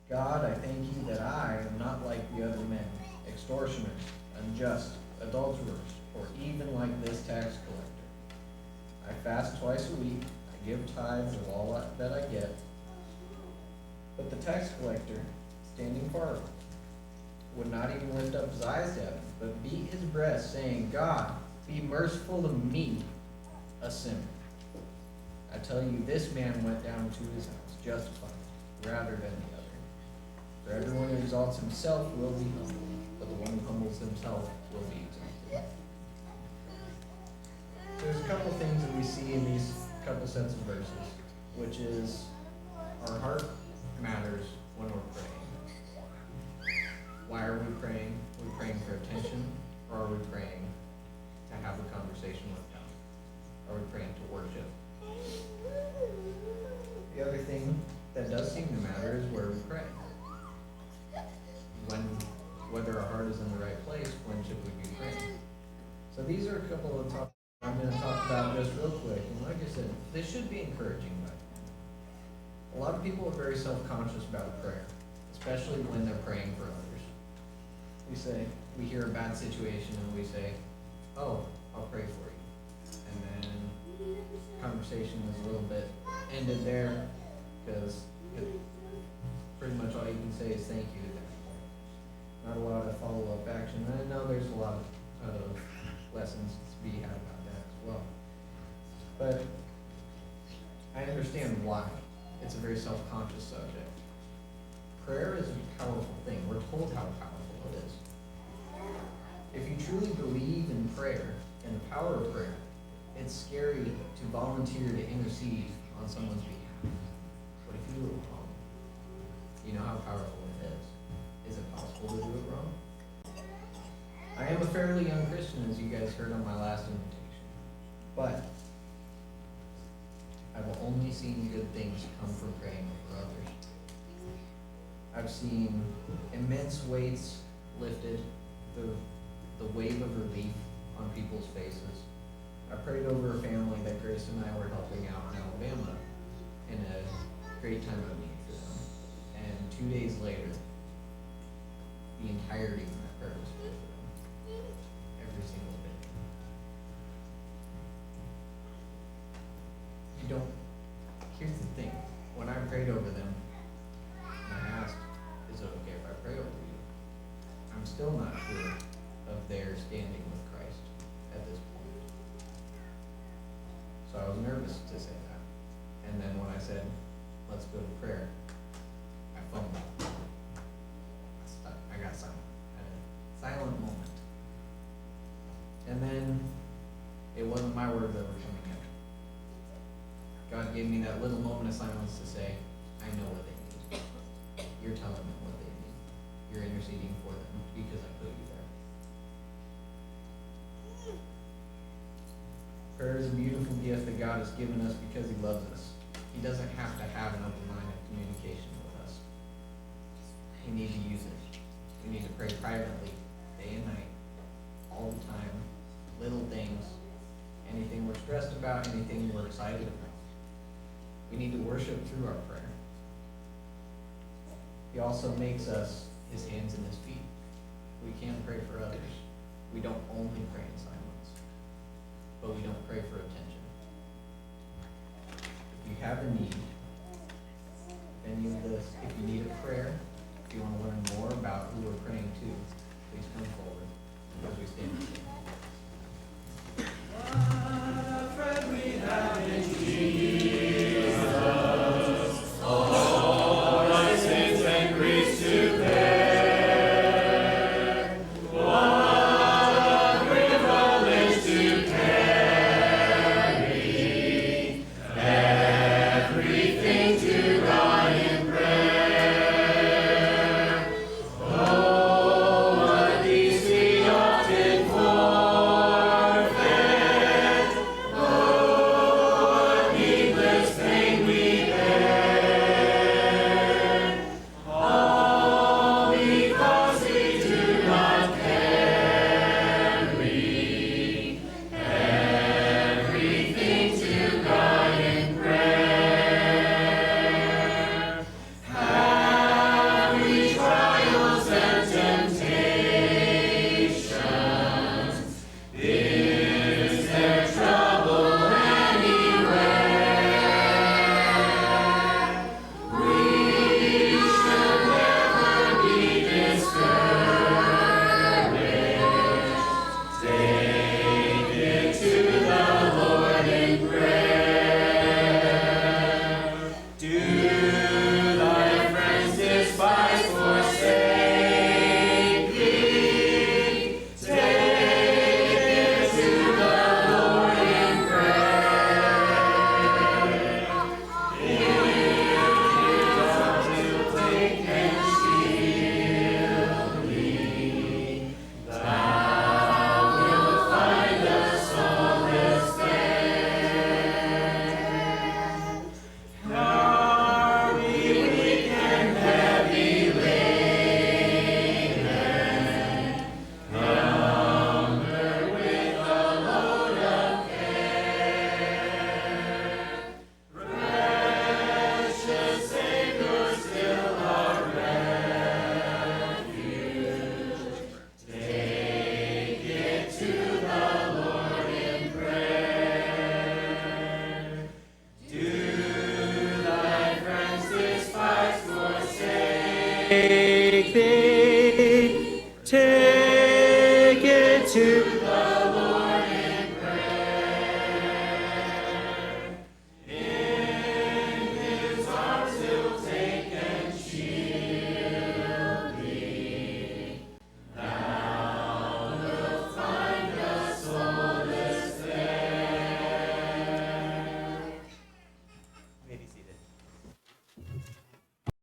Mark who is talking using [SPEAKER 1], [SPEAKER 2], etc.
[SPEAKER 1] God, I thank you that I am not like the other men, extortioners, unjust, adulterers, or even like this tax collector. I fast twice a week, I give tithes of all that I get. But the tax collector, standing far off, would not even lift up his eyes to heaven, but beat his breast, saying, God, be merciful to me, a sinner. I tell you, this man went down to his house justified rather than the other. For everyone who exalts himself will be humbled, but the one who humbles himself will be exalted. There's a couple things that we see in these couple sets of verses, which is our heart matters when we're praying. Why are we praying? Are we praying for attention, or are we praying to have a conversation with God? Are we praying to worship? The other thing that does seem to matter is where we pray. Whether our heart is in the right place, when should we be praying? So these are a couple of topics I'm going to talk about just real quick. And like I said, this should be encouraging. But a lot of people are very self-conscious about prayer, especially when they're praying for others. We hear a bad situation and we say, oh, I'll pray for you. And then conversation is a little bit ended there because pretty much all you can say is thank you at that point. Not a lot of follow-up action. And I know there's a lot of lessons to be had about that as well. But I understand why. It's a very self-conscious subject. Prayer is a powerful thing. We're told how powerful it is. If you truly believe in prayer and the power of prayer, it's scary to volunteer to intercede on someone's behalf. What if you do it wrong? You know how powerful it is. Is it possible to do it wrong? I am a fairly young Christian, as you guys heard on my last invitation. But I've only seen good things come from praying for others. I've seen immense weights lifted, the wave of relief on people's faces. I prayed over a family that Grace and I were helping out in Alabama in a great time of need for them. And 2 days later, the entirety of my prayer was prayed for them. Every single bit. Here's the thing. When I prayed over them, and I asked, is it okay if I pray over you? I'm still not sure of their standing with Christ at this point. So I was nervous to say that. And then when I said, let's go to prayer, I fumbled. I got silent. I had a silent moment. And then it wasn't my words that were coming out. God gave me that little moment of silence to say, I know what they need. You're telling them what they need. You're interceding for them because I put you there. Prayer is a beautiful gift that God has given us because He loves us. He doesn't have to have an open line of communication with us. We need to use it. We need to pray privately, day and night, all the time, little things, anything we're stressed about, anything we're excited about. We need to worship through our prayer. He also makes us His hands and His feet. We can pray for others. We don't only pray in silence, but we don't pray for attention. If you have a need, any of this, if you need a prayer, if you want to learn more about who we're praying to, please come forward as we stand together.
[SPEAKER 2] What a friend we have in Jesus.
[SPEAKER 3] These Take thee, take it to the